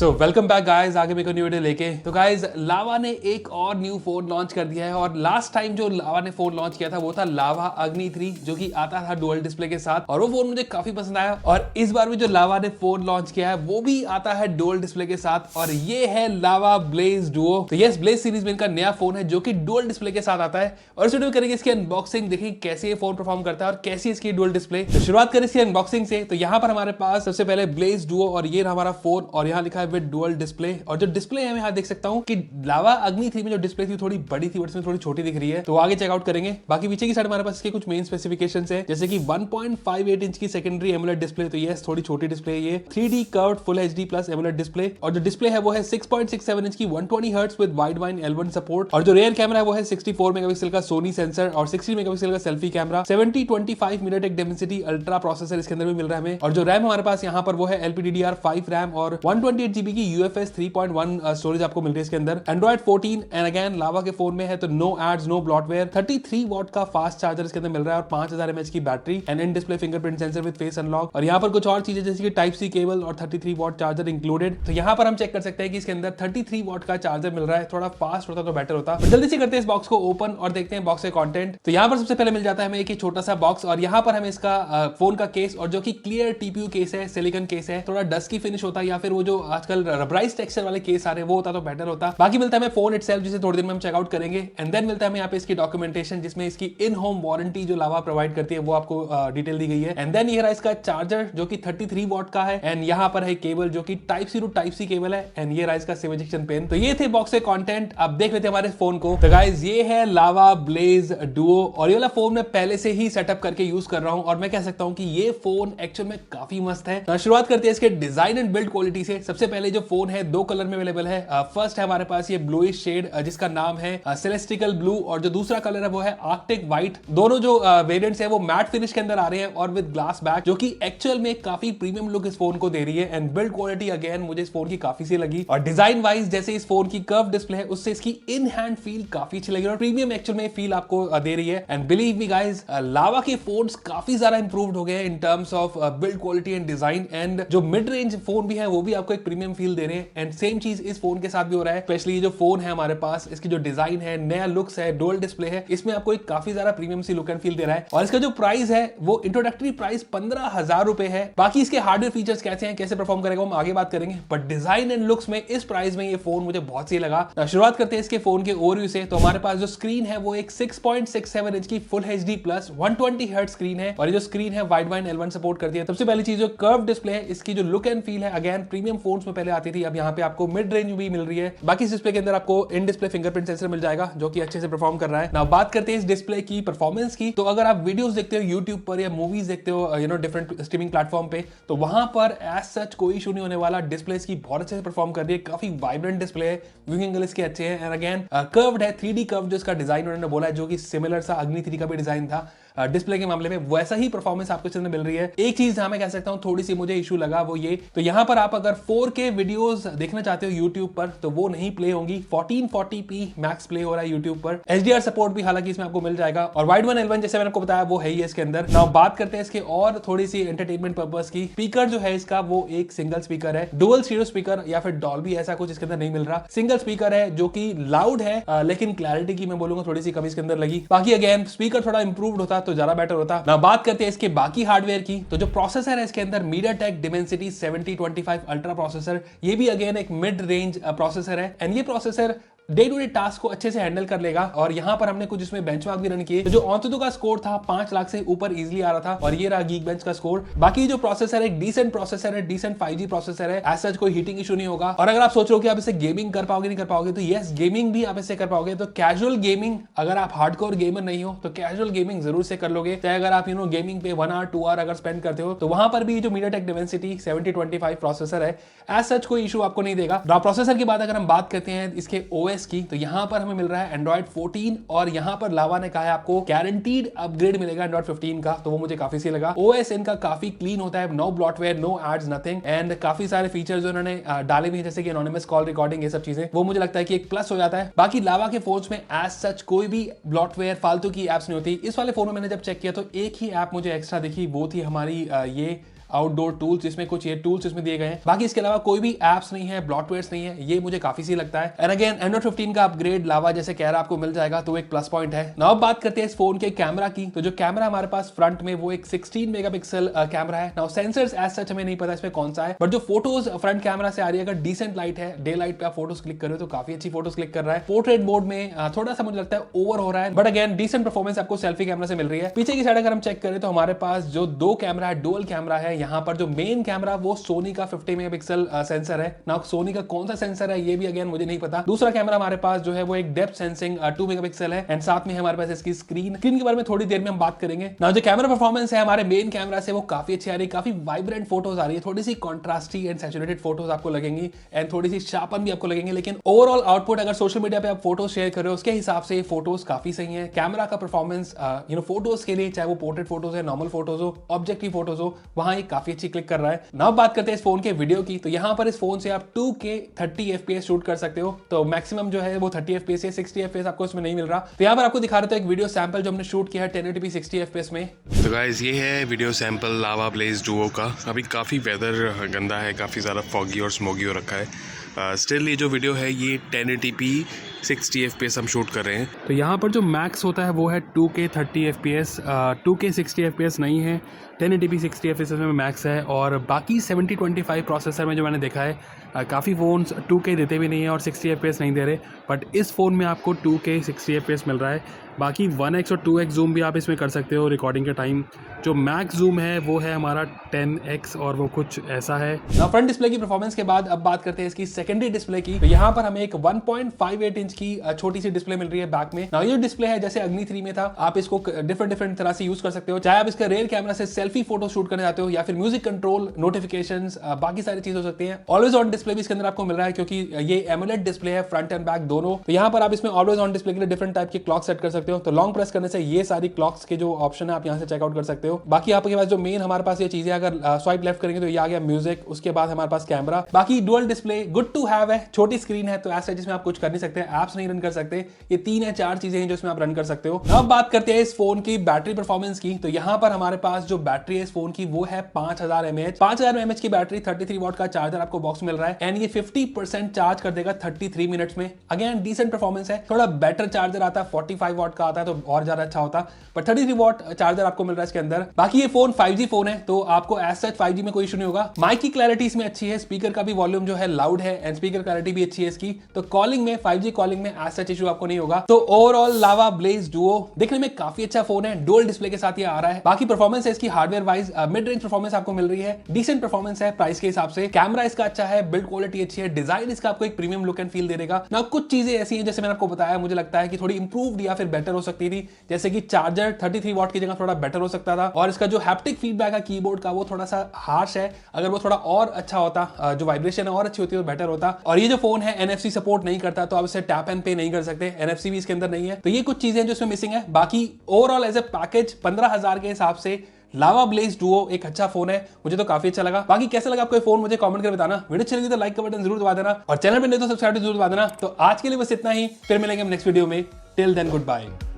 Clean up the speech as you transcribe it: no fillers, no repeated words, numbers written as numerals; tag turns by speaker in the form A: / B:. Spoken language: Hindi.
A: सो वेलकम बैक गाइस, आगे मैं न्यू वीडियो लेके। तो गाइस लावा ने एक और न्यू फोन लॉन्च कर दिया है और लास्ट टाइम जो लावा ने फोन लॉन्च किया था वो था लावा अग्नि 3 जो कि आता था डुअल डिस्प्ले के साथ और वो फोन मुझे काफी पसंद आया। और इस बार भी जो लावा ने फोन लॉन्च किया है वो भी आता है डुअल डिस्प्ले के साथ और ये है लावा ब्लेज डुओ। तो यस, ब्लेज सीरीज में इनका नया फोन है जो कि डुअल डिस्प्ले के साथ आता है और इस वीडियो में करेंगे इसकी अनबॉक्सिंग, देखेंगे कैसे ये फोन परफॉर्म करता है और कैसी इसकी डुअल डिस्प्ले। तो शुरुआत करें इसकी अनबॉक्सिंग से। तो यहाँ पर हमारे पास सबसे पहले ब्लेज डुओ और ये हमारा फोन और यहाँ लिखा है विद डुअल डिस्प्ले। और जो डिस्प्ले है मैं यहाँ देख सकता हूँ कि लावा अग्नि 3 में जो डिस्प्ले थी थोड़ी बड़ी थी बट इसमें थोड़ी छोटी दिख रही है, तो आगे चेकआउट करेंगे। बाकी पीछे की साइड हमारे पास इसके कुछ मेन स्पेसिफिकेशंस है जैसे कि 1.58 इंच की सेकेंडरी एमोलेड डिस्प्ले, तो ये थोड़ी छोटी डिस्प्ले है। ये 3D curved full HD plus AMOLED display और जो डिस्प्ले है वो है 6.67 इंच की 120 hertz with wide wine L1 support और जो रियर कैमरा है वो है 64 मेगापिक्सल का सोनी सेंसर और 60 मेगापिक्सल का selfie camera. 7025 MediaTek Dimensity ultra processor इसके अंदर भी मिल रहा है हमें और जो रैम हमारे पास यहाँ पर वो है LPDDR5 रैम और 128GB की UFS 3.1 स्टोरेज आपको मिल रही है इसके अंदर। एंड्रॉइड 14 एंड अगेन लावा के फोन में है तो no ads no bloatware. 33 watt का फास्ट चार्जर इसके अंदर मिल रहा है और 5000 mAh की battery and in display fingerprint sensor with face unlock. और यहाँ पर कुछ और चीजें जैसे कि टाइप सी केबल और 33 वॉट चार्जर इंक्लूडेड। तो यहाँ पर हम चेक कर सकते हैं कि इसके अंदर 33 वॉट का चार्जर मिल रहा है। थोड़ा फास्ट होता तो बेटर होता। जल्दी से करते हैं इस बॉक्स को ओपन और देखते हैं बॉक्स के कंटेंट। तो यहाँ पर सबसे पहले मिल जाता है हमें एक छोटा सा बॉक्स और यहाँ पर हमें इसका फोन का केस और जो कि क्लियर टीपीयू केस है, सिलिकॉन केस है, थोड़ा डस्की फिनिश होता है या फिर वो जो आजकल रबराइज टेक्सचर वाले केस आ रहे हैं वो होता तो बेटर होता। बाकी मिलता है हमें फोन इटसेल्फ जिसे थोड़ी देर में हम चेकआउट करेंगे एंड देन मिलता है हमें यहाँ पे इसकी डॉक्यूमेंटेशन जिसमें इसकी इन होम वारंटी जो लावा प्रोवाइड करती है वो आपको डिटेल दी गई है। एंड देन ये रहा इसका चार्जर जो कि 33 वॉट का है एंड यहाँ पर है केबल जो कि type C to type C cable है एंड ये रहा इसका सिम इजेक्शन पिन। तो ये थे बॉक्स के कंटेंट। अब देख लेते हैं हमारे फोन को। तो गाइस ये है लावा ब्लेज डुओ और ये वाला फोन मैं पहले से ही सेटअप करके यूज कर रहा हूं और मैं कह सकता हूं कि ये फोन एक्चुअल में काफी मस्त है। शुरुआत करते हैं इसके डिजाइन एंड बिल्ड क्वालिटी से। सबसे पहले जो फोन है दो कलर में अवेलेबल है। फर्स्ट है हमारे पास ये ब्लूइश शेड जिसका नाम है सेलेस्टिकल ब्लू और जो दूसरा कलर है वो है आर्कटिक व्हाइट। दोनों जो वेरिएंट्स है वो मैट फिनिश के अंदर आ रहे हैं और विद ग्लास बैक जो कि एक्चुअल में काफी प्रीमियम लुक इस फोन को दे रही है एंड बिल्ड क्वालिटी अगेन मुझे इस फोन की काफी सी लगी। और डिजाइन वाइज जैसे इस फोन की कर्व डिस्प्ले है उससे इसकी इन हैंड फील काफी अच्छी लगी और प्रीमियम एक्चुअल में फील आपको दे रही है। एंड बिलीव मी गाइस, लावा के फोन्स काफी ज्यादा इंप्रूव्ड हो गए हैं in terms of build quality and design and जो मिड रेंज फोन भी है वो भी आपको एक प्रीमियम फील दे रहे हैं एंड सेम चीज इस फोन के साथ भी हो रहा है। स्पेशली जो फोन है हमारे पास, इसकी जो डिजाइन है, नया लुक्स है, डुअल डिस्प्ले है, इसमें आपको एक काफी ज्यादा प्रीमियम सी लुक एंड फील दे रहा है। और इसका जो प्राइस है वो इंट्रोडक्टरी प्राइस 15,000 रुपए है। बाकी इसके हार्डवेयर फीचर्स कैसे हैं, कैसे परफॉर्म करेगा हम आगे बात करेंगे, बट डिजाइन एंड लुक्स में इस प्राइस में ये फोन मुझे बहुत सही लगा। शुरुआत करते हैं इसके फोन के ओवरव्यू से। तो हमारे पास जो स्क्रीन है वो एक 6.67 इंच की full HD plus 120 hertz screen है और ये जो स्क्रीन है वाइड वाइन L1 सपोर्ट करती है। सबसे पहली चीज जो कर्व डिस्प्ले है, इसकी जो लुक एंड फील है अगेन प्रीमियम फोन्स में पहले आती थी, अब यहाँ पे आपको मिड रेंज भी मिल रही है। बाकी इस डिस्प्ले के अंदर आपको इन डिस्प्ले फिंगरप्रिंट सेंसर मिल जाएगा जो कि अच्छे से परफॉर्म कर रहा है। नाउ बात करते हैं इस डिस्प्ले की परफॉर्मेंस की। तो अगर आप वीडियोस देखते हो यूट्यूब पर या मूवीज देखते हो डिफरेंट स्ट्रीमिंग प्लेटफॉर्म पे, तो वहां पर एज सच कोई इशू नहीं होने वाला। डिस्प्ले की बहुत अच्छे से परफॉर्म कर रही है, काफी वाइब्रेंट डिस्प्ले है, व्यूइंग एंगल इसके अच्छे हैं एंड अगेन कर्व्ड है, 3D कर्व जो इसका डिजाइन उन्होंने बोला है जो कि सिमिलर सा अग्नि 3 का भी डिजाइन था डिस्प्ले के मामले में, वैसा ही परफॉर्मेंस आपको इसमें मिल रही है। एक चीज जहां मैं कह सकता हूं थोड़ी सी मुझे इशू लगा वो ये, तो यहां पर आप अगर 4K वीडियोस देखना चाहते हो YouTube पर तो वो नहीं प्ले होंगी। 1440p मैक्स प्ले हो रहा है YouTube पर। HDR सपोर्ट भी हालांकि इसमें आपको मिल जाएगा और वाइड वन L1 जैसे मैंने आपको बताया वो है ही इसके अंदर। नाउ बात करते हैं इसके और थोड़ी सी एंटरटेनमेंट पर्पस की। स्पीकर जो है इसका वो एक सिंगल स्पीकर है, डुअल स्टीरियो स्पीकर या फिर डॉल्बी ऐसा कुछ इसके अंदर नहीं मिल रहा। सिंगल स्पीकर है जो कि लाउड है लेकिन क्लैरिटी की मैं बोलूंगा थोड़ी सी कमी इसके अंदर लगी। बाकी अगेन स्पीकर थोड़ा इंप्रूव्ड होता तो ज्यादा बेटर होता। ना बात करते हैं इसके बाकी हार्डवेयर की। तो जो प्रोसेसर है इसके अंदर MediaTek Dimensity 7025 अल्ट्रा प्रोसेसर, ये भी अगेन एक मिड रेंज प्रोसेसर है एंड ये processor day to day task को अच्छे से हैंडल कर लेगा। और यहां पर हमने कुछ इसमें बेंचमार्क भी रन किए। तो जो ऑनटूडू का स्कोर था 5 लाख से ऊपर इजीली आ रहा था और ये रहा Geekbench का स्कोर। बाकी जो प्रोसेसर है एक डिसेंट प्रोसेसर है, डिसेंट 5G प्रोसेसर है, एज सच कोई हीटिंग इशू नहीं होगा। और अगर आप सोच रहे हो कि आप इसे गेमिंग कर पाओगे नहीं कर पाओगे, तो यस गेमिंग भी आप इससे कर पाओगे। तो कैजुअल गेमिंग, अगर आप हार्डकोर गेमर नहीं हो तो कैजुअल गेमिंग जरूर से कर लोगे। चाहे अगर आप गेमिंग पे 1 आवर 2 आवर अगर स्पेंड करते हो तो वहां पर भी जो MediaTek Dimensity 7025 प्रोसेसर है एज सच कोई इशू आपको नहीं देगा। प्रोसेसर की बात अगर हम बात करते हैं इसके OS की, तो यहाँ पर हमें मिल रहा है एंड्रॉइड 14 और यहाँ पर लावा ने कहा है आपको गारंटीड अपग्रेड मिलेगा एंड्रॉइड 15 का, तो वो मुझे काफी सही लगा। ओएस इनका काफी क्लीन होता है, no bloatware, no ads, nothing and काफी सारे फीचर्स उन्होंने डाले भी हैं जैसे कि एनोनिमस कॉल रिकॉर्डिंग, ये सब चीजें, वो मुझे लगता है कि एक प्लस हो जाता है। बाकी लावा के फोन्स में एज सच कोई भी ब्लॉटवेयर फालतू की एप्स नहीं होती। इस वाले फोन में मैंने जब चेक किया तो एक ही ऐप मुझे एक्स्ट्रा दिखी, वो थी हमारी ये आउटडोर टूल्स, जिसमें कुछ ये टूल्स इसमें दिए गए हैं। बाकी इसके अलावा कोई भी एप्स नहीं है, ब्लॉटवेयर्स नहीं है, ये मुझे काफी सही लगता है। एंड अगेन एंड्रॉइड 15 का अपग्रेड लावा जैसे कह रहा आपको मिल जाएगा, तो एक प्लस पॉइंट है। नाउ बात करते हैं इस फोन के कैमरा की। तो जो कैमरा हमारे पास फ्रंट में वो एक 16 मेगापिक्सल कैमरा है। नाउ सेंसर्स एज सच हमें नहीं पता इसमें कौन सा है, बट जो फोटोज फ्रंट कैमरा से आ रही है, अगर डिसेंट लाइट है, डे लाइट पे आप फोटोज क्लिक कर रहे हो तो काफी अच्छी फोटोज क्लिक कर रहा है। पोर्ट्रेट मोड में थोड़ा सा मुझे लगता है ओवर हो रहा है, बट अगेन डिसेंट परफॉर्मेंस आपको सेल्फी कैमरा से मिल रही है। पीछे की साइड अगर हम चेक करें तो हमारे पास जो दो कैमरा है, डुअल कैमरा है। यहाँ पर जो मेन कैमरा वो सोनी का 50 मेगापिक्सल सेंसर है। नाउ सोनी का कौन सा सेंसर है ये भी अगेन मुझे नहीं पता। दूसरा कैमरा हमारे पास जो है वो एक डेप्थ सेंसिंग 2 मेगापिक्सल है, एंड साथ में हमारे पास इसकी स्क्रीन के बारे में थोड़ी देर में हम बात करेंगे। नाउ जो कैमरा परफॉर्मेंस है हमारे मेन कैमरा से वो काफी अच्छी आ रही है, काफी वाइब्रेंट फोटोज आ रही है, थोड़ी सी कॉन्ट्रास्टी एंड सैचुरेटेड फोटोज आपको लगेंगी, एंड थोड़ी सी शार्पन भी आपको लगेंगे। लेकिन ओवरऑल आउटपुट अगर सोशल मीडिया पे आप फोटोज शेयर कर रहे हो उसके हिसाब से फोटोज काफी सही है। कैमरा का परफॉर्मेंस फोटोज के लिए, चाहे वो पोर्ट्रेट फोटोज है, नॉर्मल फोटोज हो, ऑब्जेक्टिव फोटोज हो, वहां ये काफी अच्छी क्लिक कर रहा है। नाउ बात करते हैं इस फोन के वीडियो की। तो यहाँ पर इस फोन से आप 2K 30 FPS शूट कर सकते हो। तो मैक्सिमम जो है वो 30 FPS है, 60 FPS आपको इसमें नहीं मिल रहा। तो यहाँ पर आपको दिखा रहे थे एक वीडियो सैंपल जो हमने शूट किया है 1080p 60 FPS में।
B: तो गाइस ये है वीडियो सैंपल लावा ब्लेज डुओ का। अभी काफ़ी वेदर गंदा है, काफ़ी ज़्यादा फॉगी और स्मोगी हो रखा है। स्टिल ये जो वीडियो है ये 1080p 60 FPS हम शूट कर रहे हैं।
A: तो यहाँ पर जो मैक्स होता है वो है 2K 30 FPS, 2K 60 FPS नहीं है, 1080p 60 FPS में मैक्स है। और बाकी 7025 प्रोसेसर में जो मैंने देखा है काफ़ी फ़ोन्स 2K देते भी नहीं है और 60 FPS नहीं दे रहे, बट इस फ़ोन में आपको 2K 60 FPS मिल रहा है। बाकी 1x और 2x जूम भी आप इसमें कर सकते हो रिकॉर्डिंग के टाइम। जो मैक्स जूम है वो है हमारा 10x और वो कुछ ऐसा है। फ्रंट डिस्प्ले की परफॉर्मेंस के बाद अब बात करते हैं इसकी सेकेंडरी डिस्प्ले की। तो यहाँ पर हमें एक 1.58 इंच की छोटी सी डिस्प्ले मिल रही है बैक में। ये जो डिस्प्ले है जैसे अग्नि 3 में था, आप इसको डिफरेंट तरह से यूज कर सकते हो। चाहे आप इसका रेयर कैमरा से सेल्फी फोटो शूट करने जाते हो, या फिर म्यूजिक कंट्रोल, नोटिफिकेशंस, बाकी सारी चीज हो सकती है। ऑलवेज ऑन डिस्प्ले भी इसके अंदर आपको मिल रहा है, क्योंकि ये एमोलेड डिस्प्ले है फ्रंट एंड बैक दोनों। तो यहाँ पर आप इसमें ऑलवेज ऑन डिस्प्ले के लिए डिफरेंट टाइप की क्लॉक सेट कर सकते हो। तो लॉन्ग प्रेस करने से ये सारी क्लॉक्स के जो ऑप्शन है आप यहाँ से चेकआउट कर सकते हो। बाकी आपके पास जो मेन हमारे पास ये चीजें, अगर स्वाइप लेफ्ट करेंगे तो ये आ गया म्यूजिक, उसके बाद हमारे पास कैमरा। बाकी dual display good to have है, छोटी स्क्रीन है तो ऐसा जिसमें आप कुछ कर नहीं सकते, एप्स नहीं रन कर सकते। ये 3 या 4 चीजें हैं जो इसमें आप रन कर सकते हो। अब बात करते हैं इस फोन की बैटरी परफॉर्मेंस की। तो यहाँ पर हमारे पास जो बैटरी है इस फोन की वो है 5000 mAh। 5000 mAh की बैटरी, 33 वॉट का चार्जर आपको बॉक्स मिल रहा है, एंड ये 50% चार्ज कर देगा 33 मिनट्स में। अगेन डिसेंट परफॉर्मेंस है। थोड़ा बेटर चार्जर आता है 45 वॉट का आता है तो और ज्यादा अच्छा होता, बट 33 वॉट चार्जर आपको मिल रहा है इसके अंदर। बाकी ये फोन 5G फोन है तो आपको एज सच 5G में कोई इशू नहीं होगा। माइक की क्लैरिटी इसमें अच्छी है, स्पीकर का भी वॉल्यूम जो है लाउड है, एंड स्पीकर क्लैरिटी भी अच्छी है इसकी। तो कॉलिंग में 5G कॉलिंग में एज सच इशू आपको नहीं होगा। तो ओवरऑल लावा ब्लेज डुओ देखने में काफी अच्छा फोन है, डुअल डिस्प्ले के साथ ये आ रहा है। बाकी परफॉर्मेंस है इसकी hardware wise mid range performance आपको मिल रही है, डिसेंट परफॉर्मेंस है प्राइस के हिसाब से। कैमरा इसका अच्छा है, बिल्ड क्वालिटी अच्छी है, डिजाइन इसका आपको एक प्रीमियम लुक एंड फील दे देगा ना। कुछ चीजें ऐसी हैं जैसे मैंने आपको बताया, मुझे लगता है कि थोड़ी इंप्रूव्ड या फिर बेटर हो सकती थी, जैसे कि चार्जर 33 वॉट की जगह थोड़ा बेटर हो सकता था, और इसका जो हैप्टिक फीडबैक है कीबोर्ड का वो थोड़ा सा हार्श है। अगर वो थोड़ा और अच्छा होता, जो वाइब्रेशन है और अच्छी होती तो बेटर होता। और ये जो फोन है NFC सपोर्ट नहीं करता, तो आप इसे टैप एंड पे नहीं कर सकते, NFC भी इसके अंदर नहीं है। तो ये कुछ चीजें जो इसमें मिसिंग है। बाकी ओवरऑल एज ए पैकेज 15000 के हिसाब से लावा ब्लेज डुओ एक अच्छा फोन है, मुझे तो काफी अच्छा लगा। बाकी कैसा लगा आपको फोन मुझे कमेंट करके बताना। वीडियो अच्छी लगी तो लाइक का बटन जरूर दबा देना, और चैनल पे नहीं तो सब्सक्राइब जरूर दबा देना। तो आज के लिए बस इतना ही, फिर मिलेंगे हम नेक्स्ट वीडियो में। Till then good bye.